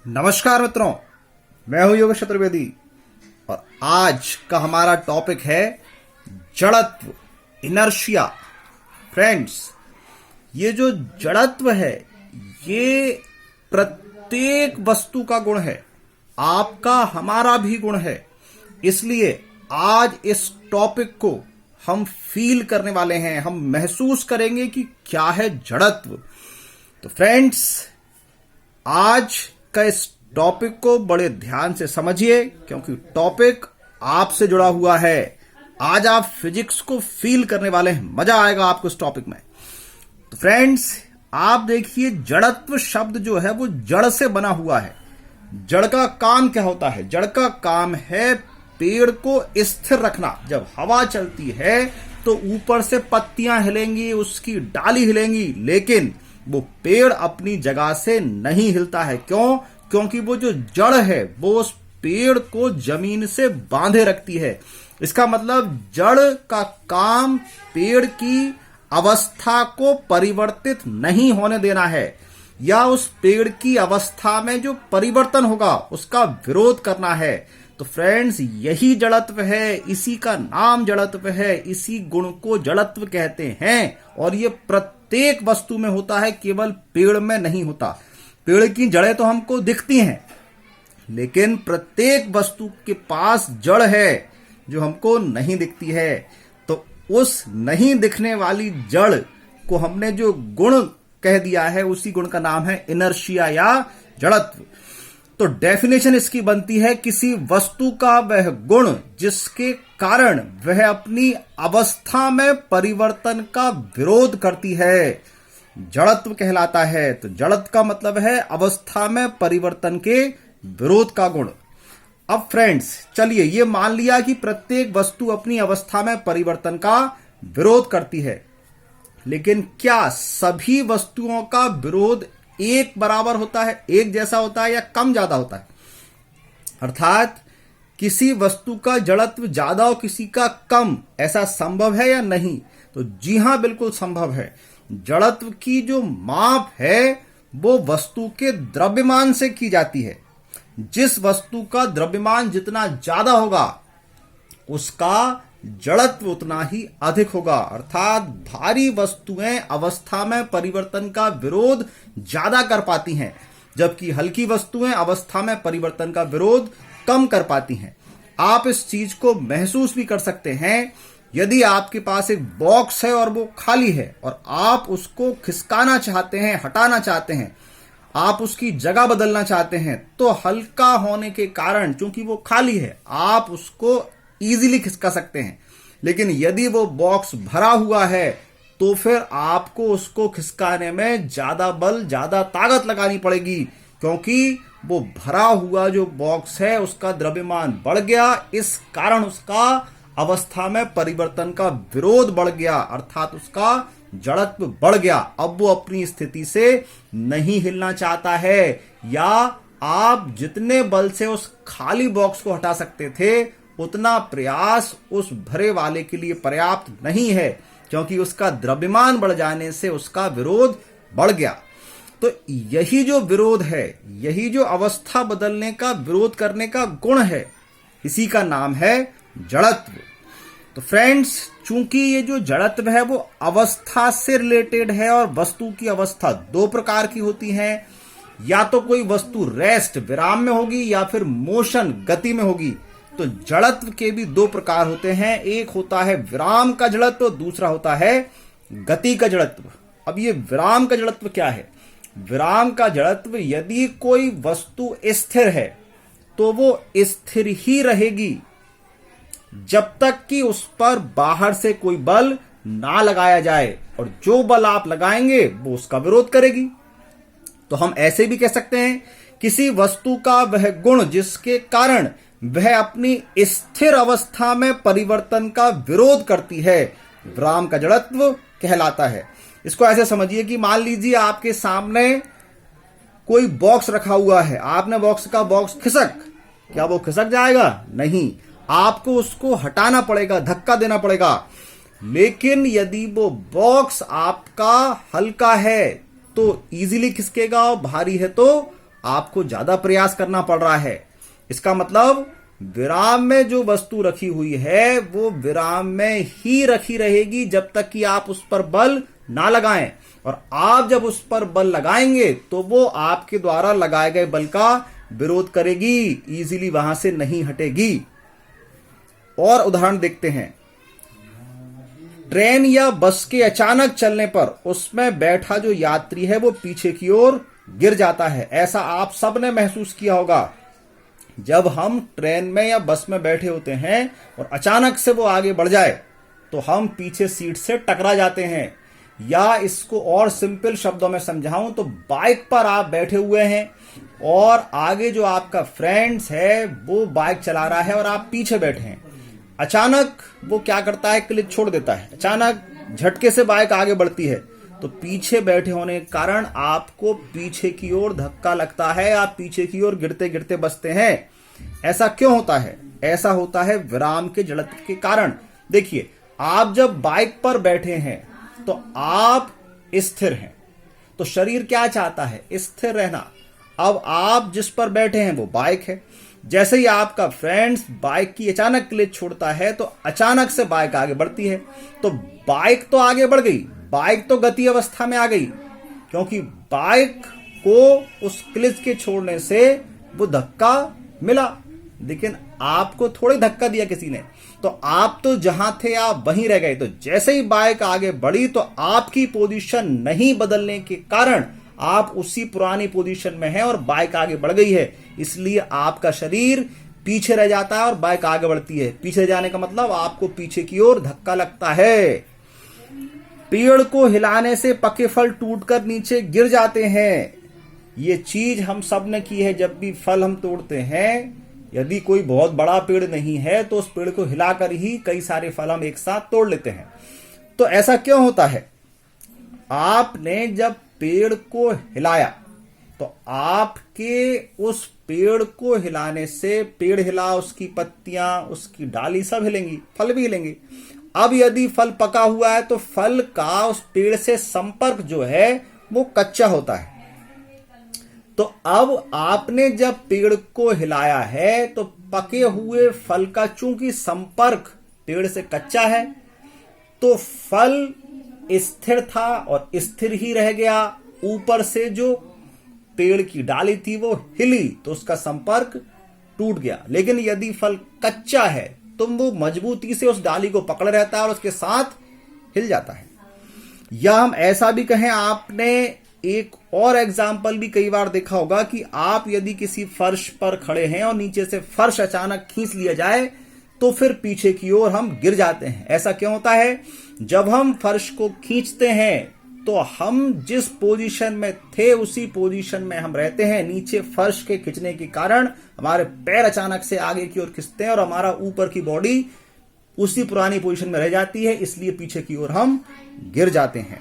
नमस्कार मित्रों, मैं हूं योगेश चतुर्वेदी और आज का हमारा टॉपिक है जड़त्व, इनर्शिया। फ्रेंड्स, ये जो जड़त्व है ये प्रत्येक वस्तु का गुण है, आपका हमारा भी गुण है। इसलिए आज इस टॉपिक को हम फील करने वाले हैं, हम महसूस करेंगे कि क्या है जड़त्व। तो फ्रेंड्स, आज का इस टॉपिक को बड़े ध्यान से समझिए क्योंकि टॉपिक आपसे जुड़ा हुआ है। आज आप फिजिक्स को फील करने वाले हैं, मजा आएगा आपको इस टॉपिक में। तो फ्रेंड्स, आप देखिए, जड़त्व शब्द जो है वो जड़ से बना हुआ है। जड़ का काम क्या होता है? जड़ का काम है पेड़ को स्थिर रखना। जब हवा चलती है तो ऊपर से पत्तियां हिलेंगी, उसकी डाली हिलेंगी, लेकिन वो पेड़ अपनी जगह से नहीं हिलता है। क्यों? क्योंकि वो जो जड़ है वो उस पेड़ को जमीन से बांधे रखती है। इसका मतलब जड़ का काम पेड़ की अवस्था को परिवर्तित नहीं होने देना है या उस पेड़ की अवस्था में जो परिवर्तन होगा उसका विरोध करना है। तो फ्रेंड्स, यही जड़त्व है, इसी का नाम जड़त्व है, इसी गुण को जड़त्व कहते हैं। और ये प्रत्येक वस्तु में होता है, केवल पेड़ में नहीं होता। पेड़ की जड़ें तो हमको दिखती हैं, लेकिन प्रत्येक वस्तु के पास जड़ है जो हमको नहीं दिखती है। तो उस नहीं दिखने वाली जड़ को हमने जो गुण कह दिया है, उसी गुण का नाम है इनर्शिया या जड़त्व। तो डेफिनेशन इसकी बनती है, किसी वस्तु का वह गुण जिसके कारण वह अपनी अवस्था में परिवर्तन का विरोध करती है, जड़त्व कहलाता है। तो जड़त्व का मतलब है अवस्था में परिवर्तन के विरोध का गुण। अब फ्रेंड्स, चलिए ये मान लिया कि प्रत्येक वस्तु अपनी अवस्था में परिवर्तन का विरोध करती है, लेकिन क्या सभी वस्तुओं का विरोध एक बराबर होता है, एक जैसा होता है, या कम ज्यादा होता है? अर्थात किसी वस्तु का जड़त्व ज्यादा और किसी का कम, ऐसा संभव है या नहीं? तो जी हां, बिल्कुल संभव है। जड़त्व की जो माप है वो वस्तु के द्रव्यमान से की जाती है। जिस वस्तु का द्रव्यमान जितना ज्यादा होगा उसका जड़त्व उतना ही अधिक होगा। अर्थात भारी वस्तुएं अवस्था में परिवर्तन का विरोध ज्यादा कर पाती हैं, जबकि हल्की वस्तुएं अवस्था में परिवर्तन का विरोध कम कर पाती हैं। आप इस चीज को महसूस भी कर सकते हैं। यदि आपके पास एक बॉक्स है और वो खाली है और आप उसको खिसकाना चाहते हैं, हटाना चाहते हैं, आप उसकी जगह बदलना चाहते हैं, तो हल्का होने के कारण, चूंकि वो खाली है, आप उसको इजीली खिसका सकते हैं। लेकिन यदि वो बॉक्स भरा हुआ है तो फिर आपको उसको खिसकाने में ज्यादा बल, ज्यादा ताकत लगानी पड़ेगी, क्योंकि वो भरा हुआ जो बॉक्स है उसका द्रव्यमान बढ़ गया, इस कारण उसका अवस्था में परिवर्तन का विरोध बढ़ गया, अर्थात उसका जड़त्व बढ़ गया। अब वो अपनी स्थिति से नहीं हिलना चाहता है, या आप जितने बल से उस खाली बॉक्स को हटा सकते थे उतना प्रयास उस भरे वाले के लिए पर्याप्त नहीं है, क्योंकि उसका द्रव्यमान बढ़ जाने से उसका विरोध बढ़ गया। तो यही जो विरोध है, यही जो अवस्था बदलने का विरोध करने का गुण है, इसी का नाम है जड़त्व। तो फ्रेंड्स, चूंकि ये जो जड़त्व है वो अवस्था से रिलेटेड है और वस्तु की अवस्था दो प्रकार की होती है, या तो कोई वस्तु रेस्ट, विराम में होगी, या फिर मोशन, गति में होगी। तो जड़त्व के भी दो प्रकार होते हैं, एक होता है विराम का जड़त्व, दूसरा होता है गति का जड़त्व। अब ये विराम का जड़त्व क्या है? विराम का जड़त्व, यदि कोई वस्तु स्थिर है तो वो स्थिर ही रहेगी जब तक कि उस पर बाहर से कोई बल ना लगाया जाए, और जो बल आप लगाएंगे वो उसका विरोध करेगी। तो हम ऐसे भी कह सकते हैं, किसी वस्तु का वह गुण जिसके कारण वह अपनी स्थिर अवस्था में परिवर्तन का विरोध करती है, विराम का जड़त्व कहलाता है। इसको ऐसे समझिए कि मान लीजिए आपके सामने कोई बॉक्स रखा हुआ है, आपने बॉक्स खिसक, क्या वो खिसक जाएगा? नहीं, आपको उसको हटाना पड़ेगा, धक्का देना पड़ेगा। लेकिन यदि वो बॉक्स आपका हल्का है तो इजीली खिसकेगा, और भारी है तो आपको ज्यादा प्रयास करना पड़ रहा है। इसका मतलब विराम में जो वस्तु रखी हुई है वो विराम में ही रखी रहेगी जब तक कि आप उस पर बल ना लगाएं, और आप जब उस पर बल लगाएंगे तो वो आपके द्वारा लगाए गए बल का विरोध करेगी, इजीली वहां से नहीं हटेगी। और उदाहरण देखते हैं, ट्रेन या बस के अचानक चलने पर उसमें बैठा जो यात्री है वो पीछे की ओर गिर जाता है। ऐसा आप सब ने महसूस किया होगा। जब हम ट्रेन में या बस में बैठे होते हैं और अचानक से वो आगे बढ़ जाए तो हम पीछे सीट से टकरा जाते हैं। या इसको और सिंपल शब्दों में समझाऊं तो बाइक पर आप बैठे हुए हैं और आगे जो आपका फ्रेंड्स है वो बाइक चला रहा है और आप पीछे बैठे हैं। अचानक वो क्या करता है, क्लिच छोड़ देता है। अचानक झटके से बाइक आगे बढ़ती है तो पीछे बैठे होने के कारण आपको पीछे की ओर धक्का लगता है, आप पीछे की ओर गिरते गिरते बचते हैं। ऐसा क्यों होता है? ऐसा होता है विराम के जड़त्व के कारण। देखिए, आप जब बाइक पर बैठे हैं तो आप स्थिर हैं, तो शरीर क्या चाहता है? स्थिर रहना। अब आप जिस पर बैठे हैं वो बाइक है। जैसे ही आपका फ्रेंड्स बाइक की अचानक क्लिच छोड़ता है तो अचानक से बाइक आगे बढ़ती है, तो बाइक तो आगे बढ़ गई, बाइक तो गति अवस्था में आ गई, क्योंकि बाइक को उस क्लिच के छोड़ने से वो धक्का मिला। लेकिन आपको थोड़ी धक्का दिया किसी ने, तो आप तो जहां थे आप वहीं रह गए। तो जैसे ही बाइक आगे बढ़ी तो आपकी पोजीशन नहीं बदलने के कारण आप उसी पुरानी पोजीशन में हैं और बाइक आगे बढ़ गई है, इसलिए आपका शरीर पीछे रह जाता है और बाइक आगे बढ़ती है। पीछे जाने का मतलब आपको पीछे की ओर धक्का लगता है। पेड़ को हिलाने से पके फल टूटकर नीचे गिर जाते हैं। ये चीज हम सब ने की है। जब भी फल हम तोड़ते हैं, यदि कोई बहुत बड़ा पेड़ नहीं है तो उस पेड़ को हिलाकर ही कई सारे फल हम एक साथ तोड़ लेते हैं। तो ऐसा क्यों होता है? आपने जब पेड़ को हिलाया तो आपके उस पेड़ को हिलाने से पेड़ हिला, उसकी पत्तियां, उसकी डाली सब हिलेंगी, फल भी हिलेंगे। अब यदि फल पका हुआ है तो फल का उस पेड़ से संपर्क जो है वो कच्चा होता है। तो अब आपने जब पेड़ को हिलाया है तो पके हुए फल का चूंकि संपर्क पेड़ से कच्चा है तो फल स्थिर था और स्थिर ही रह गया। ऊपर से जो पेड़ की डाली थी वो हिली तो उसका संपर्क टूट गया। लेकिन यदि फल कच्चा है तो वो मजबूती से उस डाली को पकड़ रहता है और उसके साथ हिल जाता है। या हम ऐसा भी कहें, आपने एक और एग्जाम्पल भी कई बार देखा होगा कि आप यदि किसी फर्श पर खड़े हैं और नीचे से फर्श अचानक खींच लिया जाए तो फिर पीछे की ओर हम गिर जाते हैं। ऐसा क्यों होता है? जब हम फर्श को खींचते हैं तो हम जिस पोजीशन में थे उसी पोजीशन में हम रहते हैं। नीचे फर्श के खींचने के कारण हमारे पैर अचानक से आगे की ओर खिंचते हैं और हमारा ऊपर की बॉडी उसी पुरानी पोजीशन में रह जाती है, इसलिए पीछे की ओर हम गिर जाते हैं।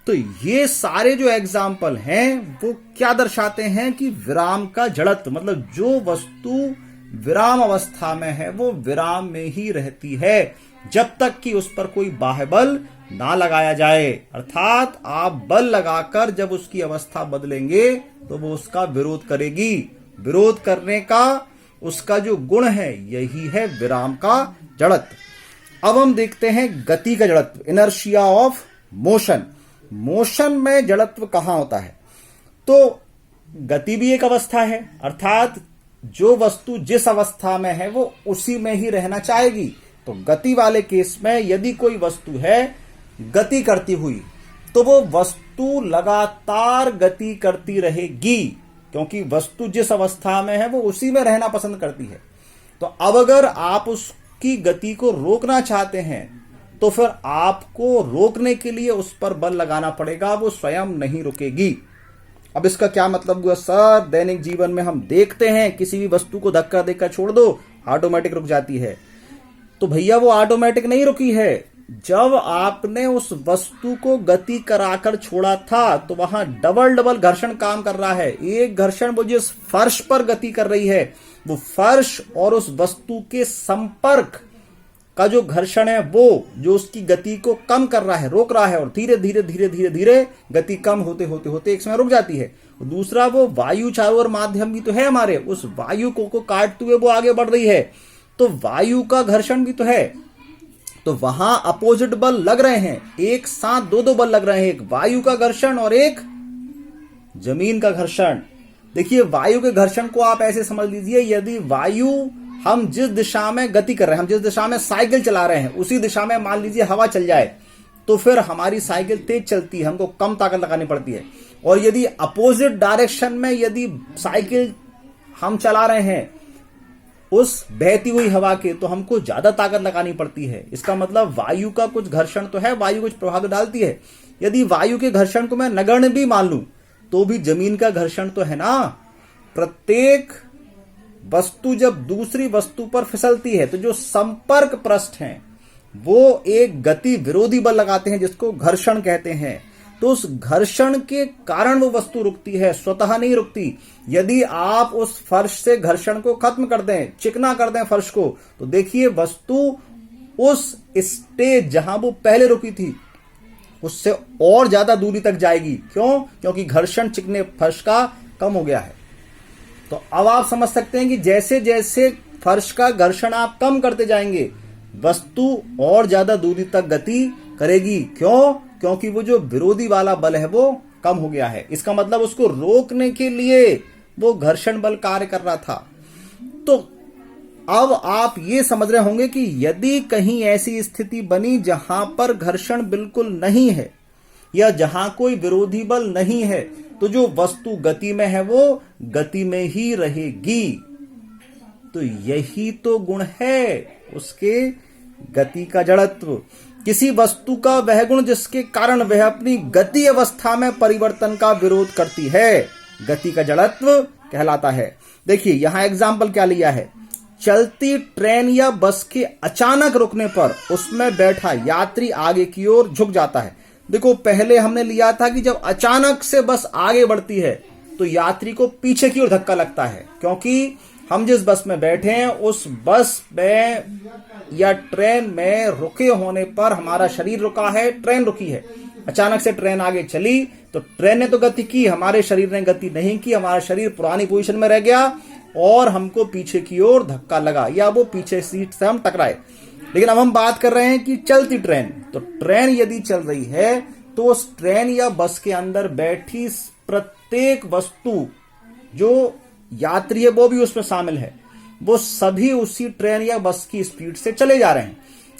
तो ये सारे जो एग्जाम्पल हैं वो क्या दर्शाते हैं कि विराम का जड़त्व, मतलब जो वस्तु विराम अवस्था में है वो विराम में ही रहती है जब तक कि उस पर कोई बाह्य बल ना लगाया जाए। अर्थात आप बल लगाकर जब उसकी अवस्था बदलेंगे तो वो उसका विरोध करेगी। विरोध करने का उसका जो गुण है यही है विराम का जड़त्व। अब हम देखते हैं गति का जड़त्व, इनर्शिया ऑफ मोशन। मोशन में जड़त्व कहां होता है? तो गति भी एक अवस्था है, अर्थात जो वस्तु जिस अवस्था में है वो उसी में ही रहना चाहेगी। तो गति वाले केस में यदि कोई वस्तु है गति करती हुई तो वो वस्तु लगातार गति करती रहेगी, क्योंकि वस्तु जिस अवस्था में है वो उसी में रहना पसंद करती है। तो अब अगर आप उसकी गति को रोकना चाहते हैं तो फिर आपको रोकने के लिए उस पर बल लगाना पड़ेगा, वो स्वयं नहीं रुकेगी। अब इसका क्या मतलब हुआ? सर, दैनिक जीवन में हम देखते हैं किसी भी वस्तु को धक्का देकर छोड़ दो ऑटोमेटिक रुक जाती है। तो भैया वो ऑटोमेटिक नहीं रुकी है। जब आपने उस वस्तु को गति कराकर छोड़ा था तो वहां डबल घर्षण काम कर रहा है। एक घर्षण वो जिस फर्श पर गति कर रही है, वो फर्श और उस वस्तु के संपर्क का जो घर्षण है वो जो उसकी गति को कम कर रहा है, रोक रहा है, और धीरे धीरे धीरे धीरे धीरे गति कम होते होते होते एक समय रुक जाती है। दूसरा वो वायु चारों ओर माध्यम भी तो है हमारे, उस वायु को काटते हुए वो आगे बढ़ रही है, तो वायु का घर्षण भी तो है। तो वहां अपोजिट बल लग रहे हैं, एक साथ दो बल लग रहे हैं, एक वायु का घर्षण और एक जमीन का घर्षण। देखिए वायु के घर्षण को आप ऐसे समझ लीजिए, यदि वायु हम जिस दिशा में गति कर रहे हैं, हम जिस दिशा में साइकिल चला रहे हैं, उसी दिशा में मान लीजिए हवा चल जाए, तो फिर हमारी साइकिल तेज चलती है, हमको कम ताकत लगानी पड़ती है। और यदि अपोजिट डायरेक्शन में यदि साइकिल हम चला रहे हैं उस बहती हुई हवा के, तो हमको ज्यादा ताकत लगानी पड़ती है। इसका मतलब वायु का कुछ घर्षण तो है, वायु कुछ प्रभाव तो डालती है। यदि वायु के घर्षण को मैं नगण्य भी मान लूं तो भी जमीन का घर्षण तो है ना। प्रत्येक वस्तु जब दूसरी वस्तु पर फिसलती है तो जो संपर्क पृष्ठ हैं वो एक गति विरोधी बल लगाते हैं जिसको घर्षण कहते हैं। तो उस घर्षण के कारण वो वस्तु रुकती है, स्वतः नहीं रुकती। यदि आप उस फर्श से घर्षण को खत्म कर दें, चिकना कर दें फर्श को, तो देखिए वस्तु उस स्टेज जहां वो पहले रुकी थी उससे और ज्यादा दूरी तक जाएगी। क्यों? क्योंकि घर्षण चिकने फर्श का कम हो गया है। तो अब आप समझ सकते हैं कि जैसे जैसे फर्श का घर्षण आप कम करते जाएंगे वस्तु और ज्यादा दूरी तक गति करेगी। क्यों? क्योंकि वो जो विरोधी वाला बल है वो कम हो गया है। इसका मतलब उसको रोकने के लिए वो घर्षण बल कार्य कर रहा था। तो अब आप ये समझ रहे होंगे कि यदि कहीं ऐसी स्थिति बनी जहां पर घर्षण बिल्कुल नहीं है या जहां कोई विरोधी बल नहीं है, तो जो वस्तु गति में है वो गति में ही रहेगी। तो यही तो गुण है उसके गति का जड़त्व। किसी वस्तु का वह गुण जिसके कारण वह अपनी गति अवस्था में परिवर्तन का विरोध करती है, गति का जड़त्व कहलाता है। देखिए यहां एग्जाम्पल क्या लिया है। चलती ट्रेन या बस के अचानक रुकने पर उसमें बैठा यात्री आगे की ओर झुक जाता है। देखो पहले हमने लिया था कि जब अचानक से बस आगे बढ़ती है तो यात्री को पीछे की ओर धक्का लगता है, क्योंकि हम जिस बस में बैठे हैं उस बस में या ट्रेन में रुके होने पर हमारा शरीर रुका है, ट्रेन रुकी है। अचानक से ट्रेन आगे चली तो ट्रेन ने तो गति की, हमारे शरीर ने गति नहीं की। हमारा शरीर पुरानी पोजीशन में रह गया और हमको पीछे की ओर धक्का लगा या वो पीछे सीट से हम टकराए। लेकिन अब हम बात कर रहे हैं कि चलती ट्रेन। तो ट्रेन यदि चल रही है तो उस ट्रेन या बस के अंदर बैठी प्रत्येक वस्तु, जो यात्री है वो भी उसमें शामिल है, वो सभी उसी ट्रेन या बस की स्पीड से चले जा रहे हैं।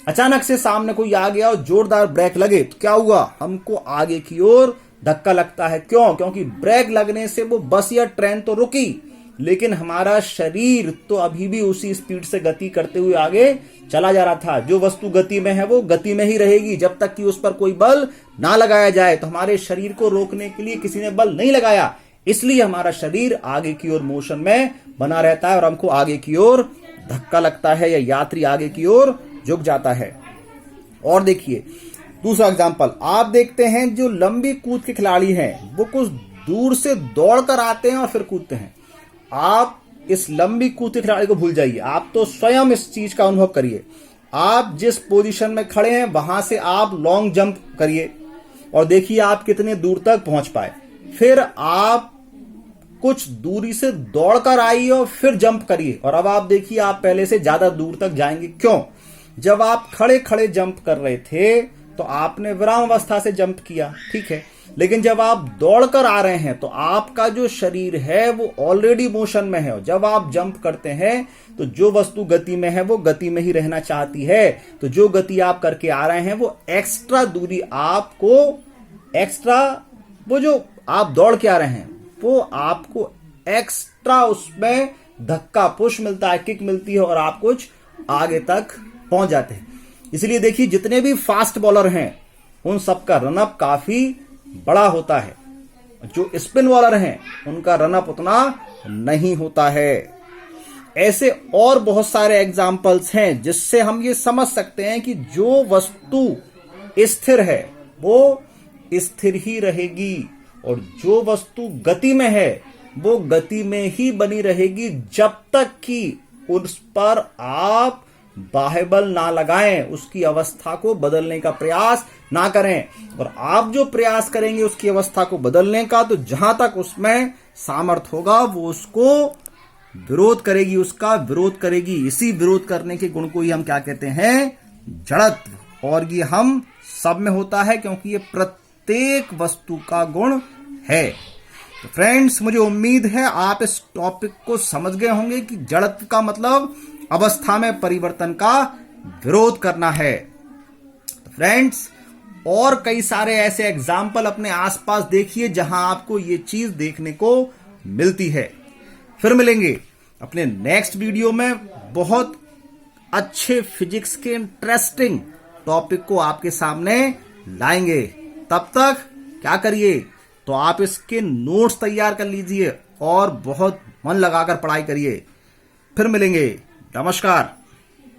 अचानक से सामने कोई आ गया और जोरदार ब्रेक लगे तो क्या हुआ? हमको आगे की ओर धक्का लगता है। क्यों? क्योंकि ब्रेक लगने से वो बस या ट्रेन तो रुकी, लेकिन हमारा शरीर तो अभी भी उसी स्पीड से गति करते हुए आगे चला जा रहा था। जो वस्तु गति में है वो गति में ही रहेगी जब तक कि उस पर कोई बल ना लगाया जाए। तो हमारे शरीर को रोकने के लिए किसी ने बल नहीं लगाया, इसलिए हमारा शरीर आगे की ओर मोशन में बना रहता है और हमको आगे की ओर धक्का लगता है या यात्री आगे की ओर झुक जाता है। और देखिए दूसरा एग्जांपल आप देखते हैं, जो लंबी कूद के खिलाड़ी हैं वो कुछ दूर से दौड़कर आते हैं और फिर कूदते हैं। आप इस लंबी कूद के खिलाड़ी को भूल जाइए, आप तो स्वयं इस चीज का अनुभव करिए। आप जिस पोजीशन में खड़े हैं वहां से आप लॉन्ग जंप करिए और देखिए आप कितने दूर तक पहुंच पाए। फिर आप कुछ दूरी से दौड़कर आइए और फिर जंप करिए और अब आप देखिए आप पहले से ज्यादा दूर तक जाएंगे। क्यों? जब आप खड़े खड़े जंप कर रहे थे तो आपने विराम अवस्था से जंप किया, ठीक है, लेकिन जब आप दौड़कर आ रहे हैं तो आपका जो शरीर है वो ऑलरेडी मोशन में है। जब आप जंप करते हैं तो जो वस्तु गति में है वो गति में ही रहना चाहती है। तो जो गति आप करके आ रहे हैं वो एक्स्ट्रा दूरी आपको, एक्स्ट्रा वो जो आप दौड़ के आ रहे हैं वो आपको एक्स्ट्रा उसमें धक्का पुश मिलता है, किक मिलती है और आप कुछ आगे तक पहुंच जाते हैं। इसलिए देखिए जितने भी फास्ट बॉलर हैं उन सबका रनअप काफी बड़ा होता है, जो स्पिन बॉलर हैं उनका रनअप उतना नहीं होता है। ऐसे और बहुत सारे एग्जाम्पल्स हैं जिससे हम ये समझ सकते हैं कि जो वस्तु स्थिर है वो स्थिर ही रहेगी और जो वस्तु गति में है वो गति में ही बनी रहेगी जब तक कि उस पर आप बाह्यबल ना लगाएं, उसकी अवस्था को बदलने का प्रयास ना करें। और आप जो प्रयास करेंगे उसकी अवस्था को बदलने का, तो जहां तक उसमें सामर्थ्य होगा वो उसको विरोध करेगी, उसका विरोध करेगी। इसी विरोध करने के गुण को ही हम क्या कहते हैं? जड़त्व। और ये हम सब में होता है, क्योंकि ये प्रत्येक वस्तु का गुण है। तो फ्रेंड्स, मुझे उम्मीद है आप इस टॉपिक को समझ गए होंगे कि जड़त्व का मतलब अवस्था में परिवर्तन का विरोध करना है। तो फ्रेंड्स, और कई सारे ऐसे एग्जाम्पल अपने आसपास देखिए जहां आपको ये चीज देखने को मिलती है। फिर मिलेंगे अपने नेक्स्ट वीडियो में बहुत अच्छे फिजिक्स के इंटरेस्टिंग टॉपिक को आपके सामने लाएंगे। तब तक क्या करिए, तो आप इसके नोट्स तैयार कर लीजिए और बहुत मन लगाकर पढ़ाई करिए। फिर मिलेंगे। नमस्कार।